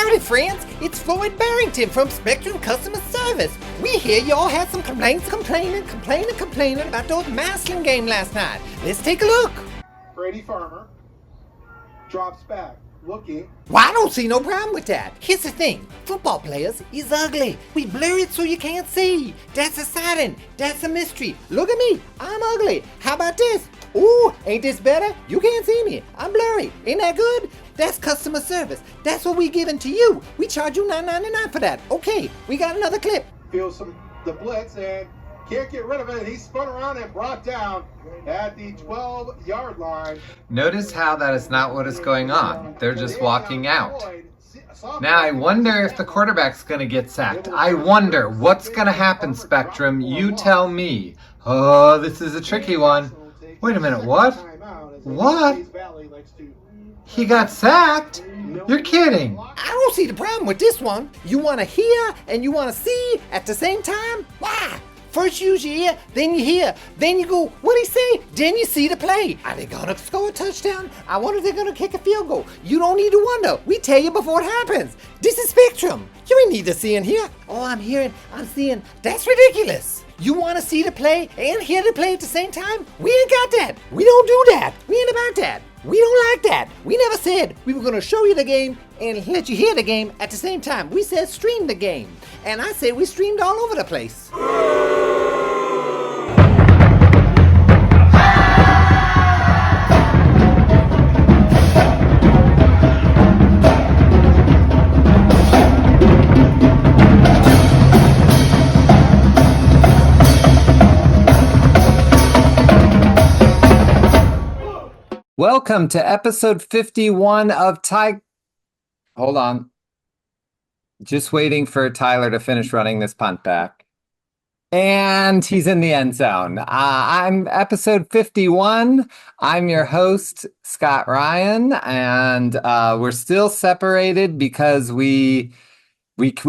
Howdy, friends. It's Floyd Barrington from Spectrum Customer Service. We hear y'all had some complaints complaining about those Maslin game last night. Let's take a look. Brady Farmer drops back, looking. Well, I don't see no problem with that. Here's the thing. Football players is ugly. We blur it so you can't see. That's a siren. That's a mystery. Look at me. I'm ugly. How about this? Ooh, ain't this better? You can't see me. I'm blurry. Ain't that good? That's customer service. That's what we giving to you. We charge you $9.99 for that. Okay, we got another clip. Feels the blitz and can't get rid of it. He's spun around and brought down at the 12-yard line. Notice how that is not what is going on. They're just walking out. Now I wonder if the quarterback's going to get sacked. I wonder what's going to happen, Spectrum. You tell me. Oh, this is a tricky one. Wait a minute, what? What? He got sacked? You're kidding. I don't see the problem with this one. You want to hear and you want to see at the same time? Why? First you use your ear, then you hear, then you go, what'd he say? Then you see the play. Are they gonna score a touchdown? I wonder if they're gonna kick a field goal. You don't need to wonder. We tell you before it happens. This is Spectrum. You ain't need to see and hear. Oh, I'm hearing, I'm seeing. That's ridiculous. You want to see the play and hear the play at the same time? We ain't got that. We don't do that. We ain't about that. We don't like that. We never said we were going to show you the game and let you hear the game at the same time. We said stream the game. And I said we streamed all over the place. Welcome to episode 51 of Hold on. Just waiting for Tyler to finish running this punt back. And he's in the end zone. I'm episode 51. I'm your host, Scott Ryan, and we're still separated because we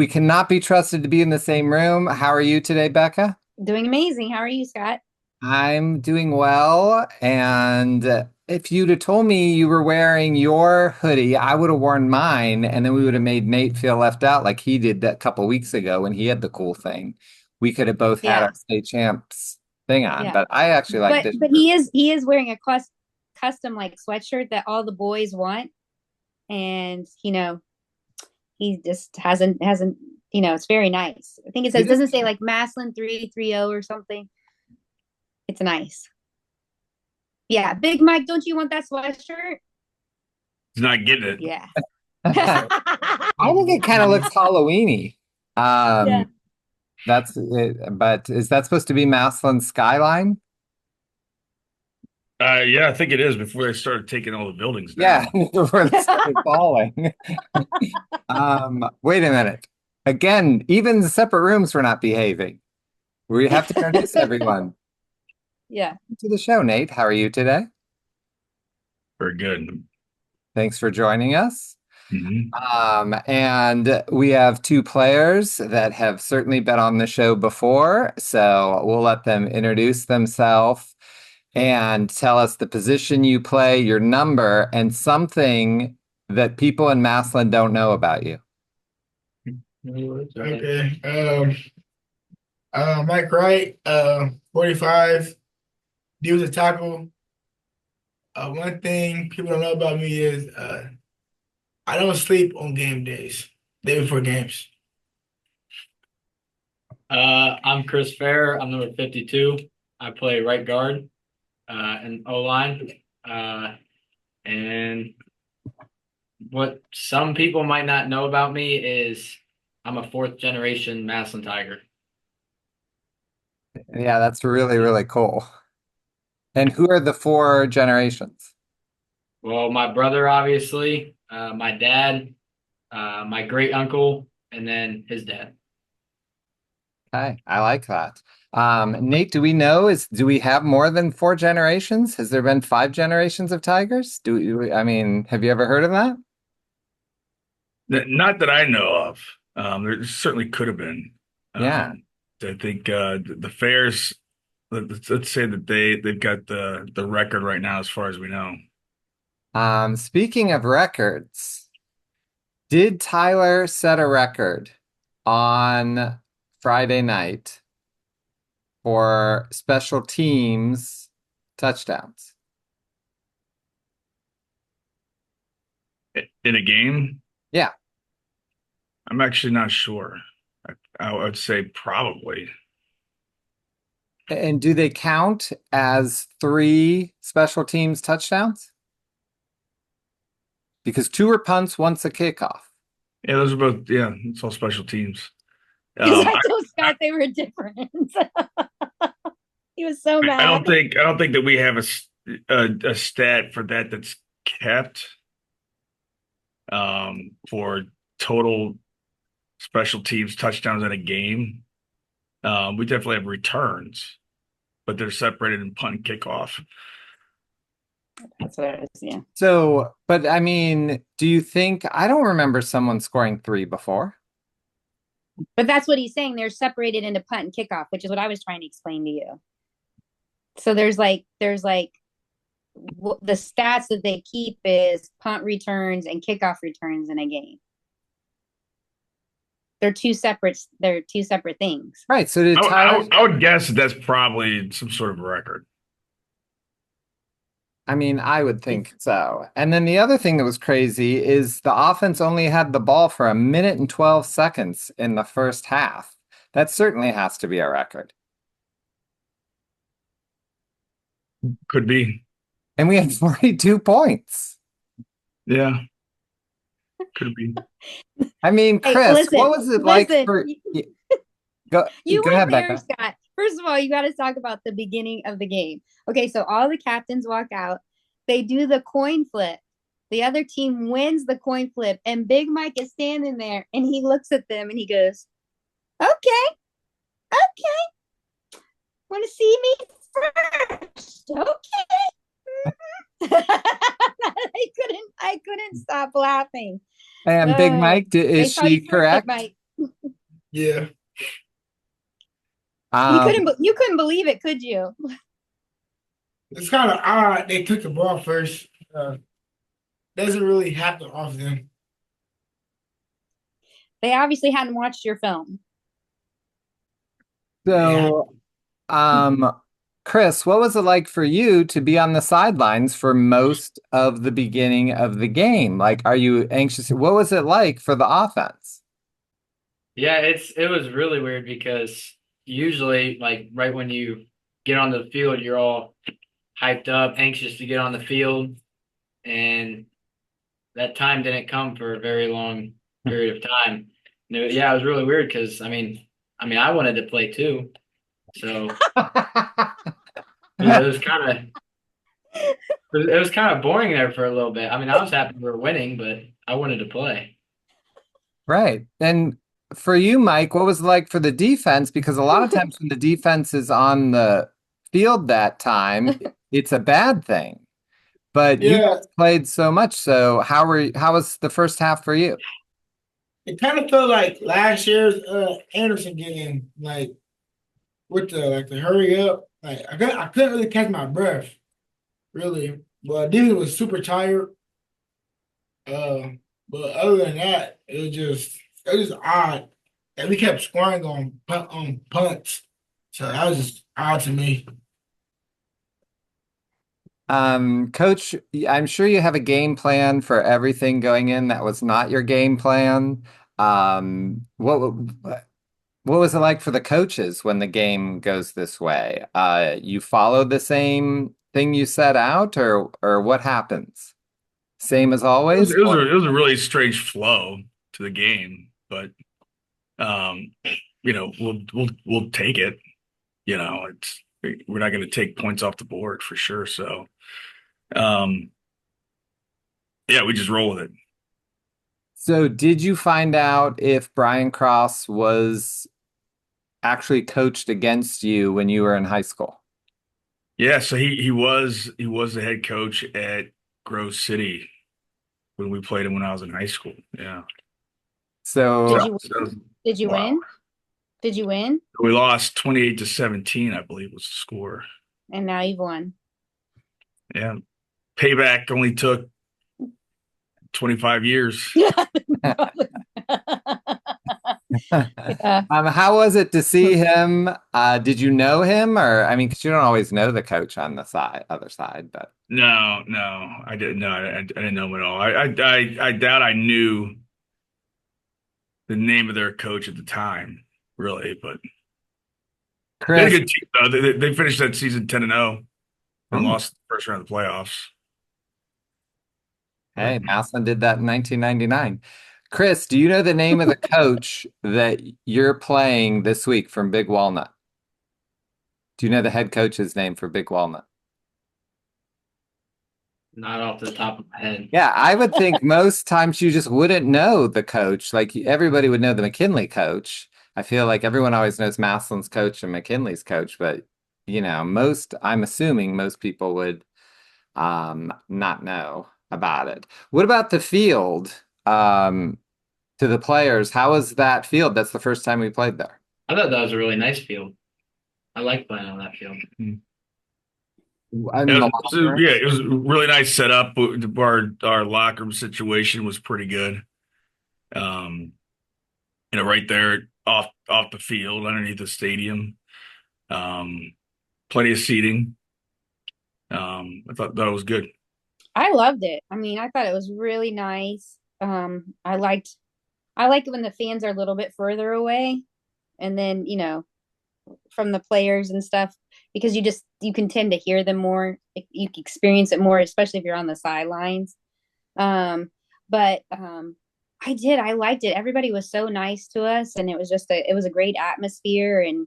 cannot be trusted to be in the same room. How are you today, Becca? Doing amazing. How are you, Scott? I'm doing well, and if you'd have told me you were wearing your hoodie, I would have worn mine, and then we would have made Nate feel left out like he did that couple weeks ago when he had the cool thing. We could have both had our state champs thing on, but I actually like this. But he is wearing a custom like sweatshirt that all the boys want, and he just hasn't it's very nice. I think it doesn't say like Maslin 330 or something. It's nice. Yeah, Big Mike, don't you want that sweatshirt? He's not getting it. Yeah. I think it kind of looks Halloween-y. That's it. But is that supposed to be Maslin Skyline? Yeah, I think it is before they started taking all the buildings down. Yeah, before they started falling. Wait a minute. Again, even the separate rooms were not behaving. We have to introduce everyone. Yeah. To the show, Nate. How are you today? Very good. Thanks for joining us. Mm-hmm. And we have two players that have certainly been on the show before, so we'll let them introduce themselves and tell us the position you play, your number, and something that people in Maslin don't know about you. Okay. Mike Wright, 45. He was a tackle. One thing people don't know about me is I don't sleep on game days, day before games. I'm Chris Fair. I'm number 52. I play right guard and O-line. And what some people might not know about me is I'm a fourth generation Maslin Tiger. Yeah, that's really, really cool. And who are the four generations? Well, my brother, obviously, my dad, my great uncle, and then his dad. Okay, I like that. Nate, do we have more than four generations? Has there been 5 generations of Tigers? Have you ever heard of that? Not that I know of. There certainly could have been. Yeah. I think the Fairs, let's say that they've got the record right now as far as we know. Speaking of records, Did Tyler set a record on Friday night for special teams touchdowns? In a game, Yeah. I'm actually not sure. I would say probably. And do they count as 3 special teams touchdowns? Because 2 are punts, one's a kickoff. Yeah, those are both. Yeah, it's all special teams. Because Um, I told Scott they were different. He was so I mad. don't think that we have a stat for that that's kept for total special teams touchdowns in a game. We definitely have returns, but they're separated in punt and kickoff. That's what it is, yeah. So, but I mean, do you think I don't remember someone scoring 3 before? But that's what he's saying. They're separated into punt and kickoff, which is what I was trying to explain to you. So there's like the stats that they keep is punt returns and kickoff returns in a game. They're two separate things. Right. So did Tyler? I would guess that's probably some sort of record. I mean, I would think so. And then the other thing that was crazy is the offense only had the ball for 1 minute and 12 seconds in the first half. That certainly has to be a record. Could be. And we had 42 points. Yeah. Could be. I mean, Hey, Chris, listen, what was it like for go You go went ahead, there, Becca. Scott. First of all, you got to talk about the beginning of the game. Okay, so all the captains walk out. They do the coin flip. The other team wins the coin flip, and Big Mike is standing there, and he looks at them and he goes, "Okay, okay, want to see me first? Okay." I couldn't stop laughing. And Big Mike, is They saw you she first, Big correct? Mike. Yeah. You couldn't believe it, could you? It's kind of odd they took the ball first. Doesn't really happen often. They obviously hadn't watched your film. So, Chris, what was it like for you to be on the sidelines for most of the beginning of the game? Like, are you anxious? What was it like for the offense? Yeah, it was really weird because usually, like right when you get on the field, you're all hyped up, anxious to get on the field, and that time didn't come for a very long period of time. Yeah, it was really weird because I wanted to play too, so it was kind of it was kind of boring there for a little bit. I mean, I was happy we were winning, but I wanted to play. Right. And for you, Mike, what was it like for the defense? Because a lot of times when the defense is on the field that time, it's a bad thing. But you Yeah, guys played so much. So how was the first half for you? it kind of felt like last year's Anderson game, like with the hurry up. Like I couldn't really catch my breath, really. But Disney was super tired. Uh, but other than that, it was just odd that we kept scoring on punts. So that was just odd to me. Coach, I'm sure you have a game plan for everything going in that was not your game plan. What was it like for the coaches when the game goes this way? You follow the same thing you set out, or what happens? Same as always? It was a really strange flow to the game, but um, we'll take it. It's we're not going to take points off the board for sure. So, um, yeah, we just roll with it. So, did you find out if Brian Cross was actually coached against you when you were in high school? Yeah, so he was the head coach at Grove City when we played him when I was in high school. Yeah. So, Did you Wow. win? Did you win? We lost 28-17, I believe was the score. And now you've won. Yeah. Payback only took 25 years. Probably. Yeah. How was it to see him? Did you know him, or I mean, because you don't always know the coach on the other side, but No, I didn't know. I didn't know him at all. I doubt I knew the name of their coach at the time, really. But they had Chris. a good team, though. They finished that season 10-0 and Hmm. lost the first round of the playoffs. Hey, Maslin did that in 1999. Chris, do you know the name of the coach that you're playing this week from Big Walnut? Do you know the head coach's name for Big Walnut? Not off the top of my head. Yeah, I would think most times you just wouldn't know the coach. Like everybody would know the McKinley coach. I feel like everyone always knows Maslin's coach and McKinley's coach, but I'm assuming most people would not know about it. What about the field? To the players, how was that field? That's the first time we played there. I thought that was a really nice field. I like playing on that field. I mean, the locker room. Yeah, it was a really nice setup. Our locker room situation was pretty good. Um, right there off the field underneath the stadium. Plenty of seating. I thought that was good. I loved it. I mean, I thought it was really nice. I like when the fans are a little bit further away and then, from the players and stuff, because you can tend to hear them more. You can experience it more, especially if you're on the sidelines. But I liked it. Everybody was so nice to us, and it was a great atmosphere. And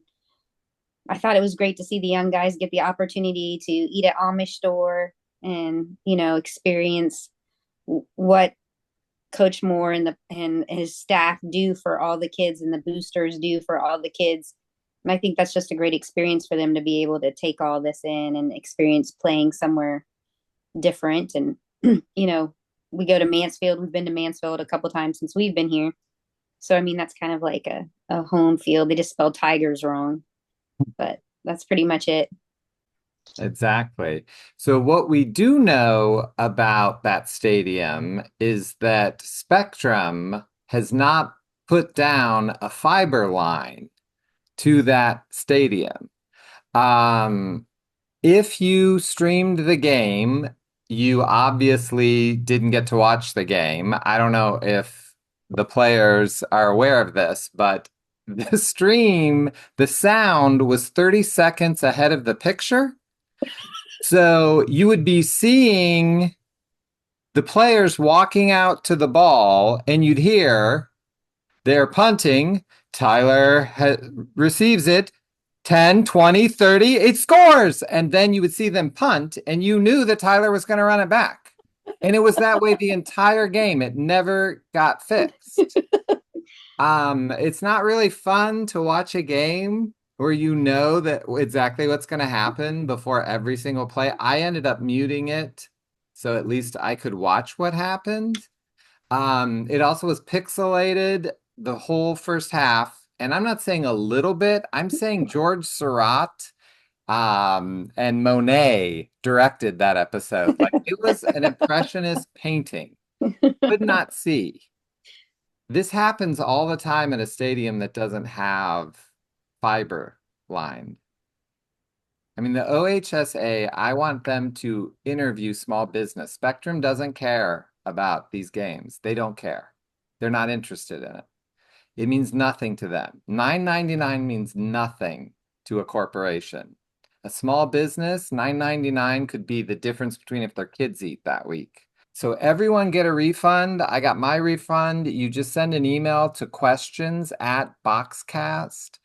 I thought it was great to see the young guys get the opportunity to eat at Amish store and, experience what Coach Moore and his staff do for all the kids and the boosters do for all the kids. And I think that's just a great experience for them to be able to take all this in and experience playing somewhere different. And, we go to Mansfield. We've been to Mansfield a couple times since we've been here. So, I mean, that's kind of like a home field. They just spelled Tigers wrong, but that's pretty much it. Exactly. So what we do know about that stadium is that Spectrum has not put down a fiber line to that stadium. If you streamed the game, you obviously didn't get to watch the game. I don't know if the players are aware of this, but the stream, the sound was 30 seconds ahead of the picture. So you would be seeing the players walking out to the ball, and you'd hear they're punting. Tyler receives it. 10, 20, 30, it scores. And then you would see them punt, and you knew that Tyler was going to run it back. And it was that way the entire game. It never got fixed. It's not really fun to watch a game where you know that exactly what's going to happen before every single play. I ended up muting it so at least I could watch what happened. It also was pixelated the whole first half. And I'm not saying a little bit, I'm saying George Surratt and Monet directed that episode. Like it was an impressionist painting. Could not see. This happens all the time at a stadium that doesn't have fiber line. I mean, the OHSA, I want them to interview small business. Spectrum doesn't care about these games. They don't care. They're not interested in it. It means nothing to them. $9.99 means nothing to a corporation. A small business, $9.99 could be the difference between if their kids eat that week. So everyone get a refund. I got my refund. You just send an email to questions@boxcast.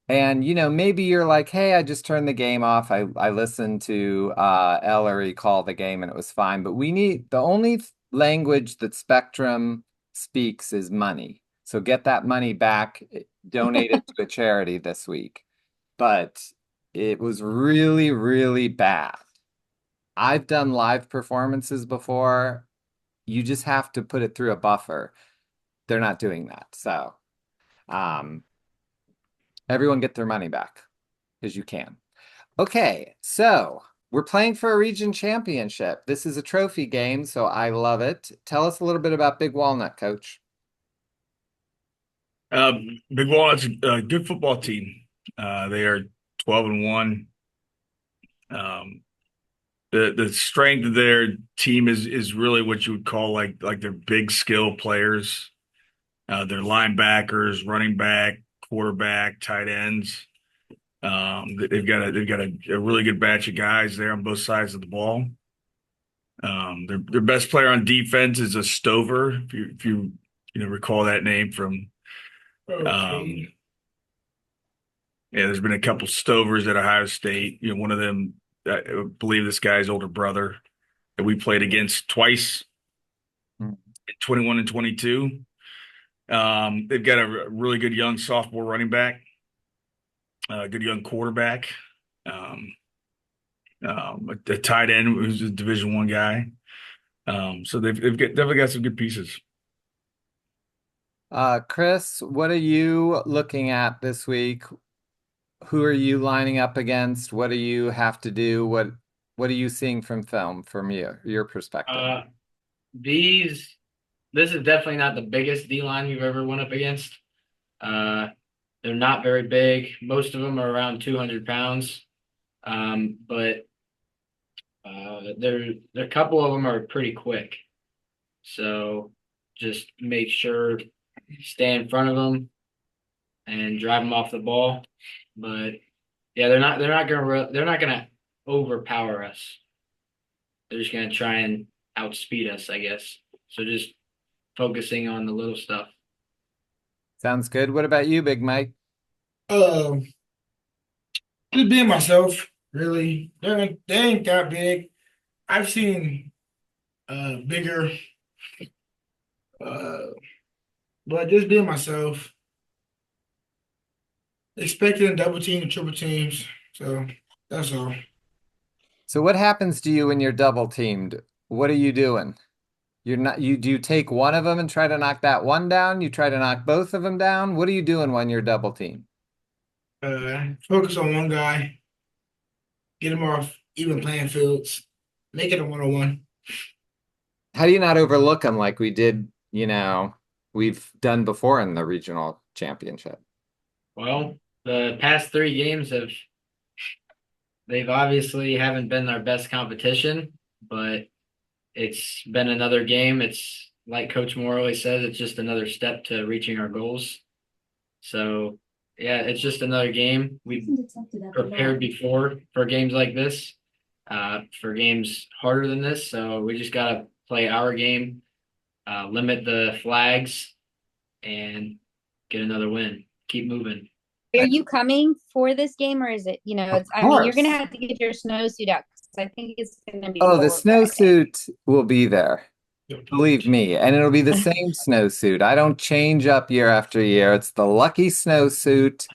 And maybe you're like, hey, I just turned the game off. I listened to Ellery call the game and it was fine. But the only language that Spectrum speaks is money. So get that money back, donate it to a charity this week. But it was really, really bad. I've done live performances before. You just have to put it through a buffer. They're not doing that. So everyone get their money back because you can. Okay, so we're playing for a region championship. This is a trophy game, so I love it. Tell us a little bit about Big Walnut, Coach. Big Walnut's a good football team. They are 12-1. Um, the strength of their team is really what you would call like their big skill players. Their linebackers, running back, quarterback, tight ends. They've got a really good batch of guys there on both sides of the ball. Their best player on defense is a Stover, if you recall that name from. Okay. Yeah, there's been a couple Stovers at Ohio State. One of them, I believe this guy's older brother that we played against twice, Hmm. 21 and 22. They've got a really good young sophomore running back, a good young quarterback, um, a tight end who's a Division I guy. So they've definitely got some good pieces. Chris, what are you looking at this week? Who are you lining up against? What do you have to do? What are you seeing from film from your perspective? Uh, these this is definitely not the biggest D line we've ever went up against. Uh, they're not very big. Most of them are around 200 pounds. But a couple of them are pretty quick. So just make sure stay in front of them and drive them off the ball. But yeah, they're not gonna overpower us. They're just gonna try and outspeed us, I guess. So just focusing on the little stuff. Sounds good. What about you, Big Mike? Um, just being myself, really. They ain't that big. I've seen bigger, uh, but just being myself, expecting double team and triple teams. So that's all. So what happens to you when you're double teamed? What are you doing? Do you take one of them and try to knock that one down? You try to knock both of them down? What are you doing when you're double teamed? Focus on one guy, get him off even playing fields, make it a 1-on-1. How do you not overlook them like we've done before in the regional championship? Well, the past three games they've obviously haven't been our best competition, but it's been another game. It's like Coach Moore always says, it's just another step to reaching our goals. So yeah, it's just another game. We prepared before for games like this, for games harder than this. So we just gotta play our game, limit the flags, and get another win. Keep moving. Are you coming for this game, or is it, Of I mean, you're gonna course. have to get your snowsuit out because I think it's gonna be Oh, the cold back snowsuit will be there. Believe me, and it'll be the same snowsuit. I don't change up year after year. It's the lucky snowsuit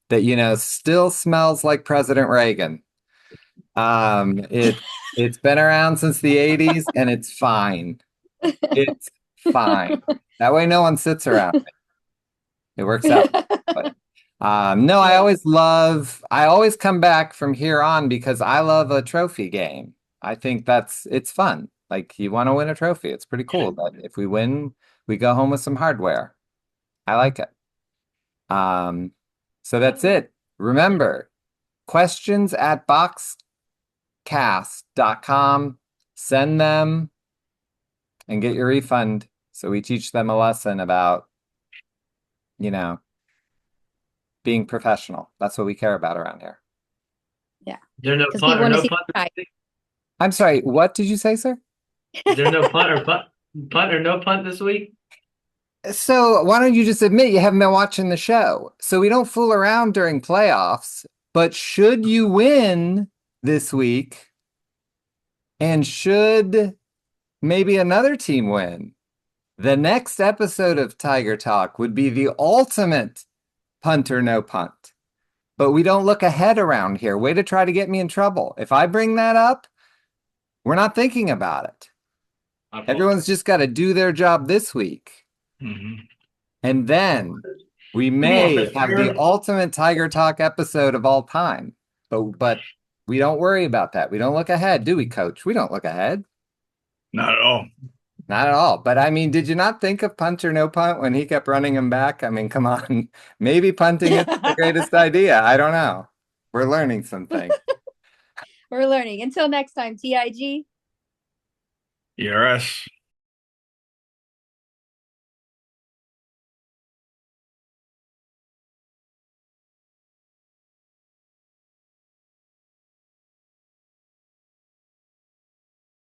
that, still smells like President Reagan. It's been around since the 80s and it's fine. It's fine. That way no one sits around me. It works out. there. But no, Yeah. I always come back from here on because I love a trophy game. I think it's fun. Like you want to win a trophy. It's pretty cool. But if we win, we go home with some hardware. I like it. So that's it. Remember, questions at boxcast.com. Send them and get your refund. So we teach them a lesson about, being professional. That's what we care about around here. Yeah. Is there no Because punt people or want to no see punt? the fight. I'm sorry, what did you say, sir? Is there no punt or no punt this week? So why don't you just admit you haven't been watching the show? So we don't fool around during playoffs, but should you win this week, and should maybe another team win, the next episode of Tiger Talk would be the ultimate punt or no punt. But we don't look ahead around here. Way to try to get me in trouble. If I bring that up, we're not thinking about it. Everyone's just got to do their job this week. Mm-hmm. And then we Come on, may have the Fitzgerald. ultimate Tiger Talk episode of all time. But we don't worry about that. We don't look ahead, do we, Coach? We don't look ahead. Not at all. Not at all. But I mean, did you not think of punt or no punt when he kept running him back? I mean, come on. Maybe punting is the greatest idea. I don't know. We're learning something. We're learning. Until next time, TIG. ERS.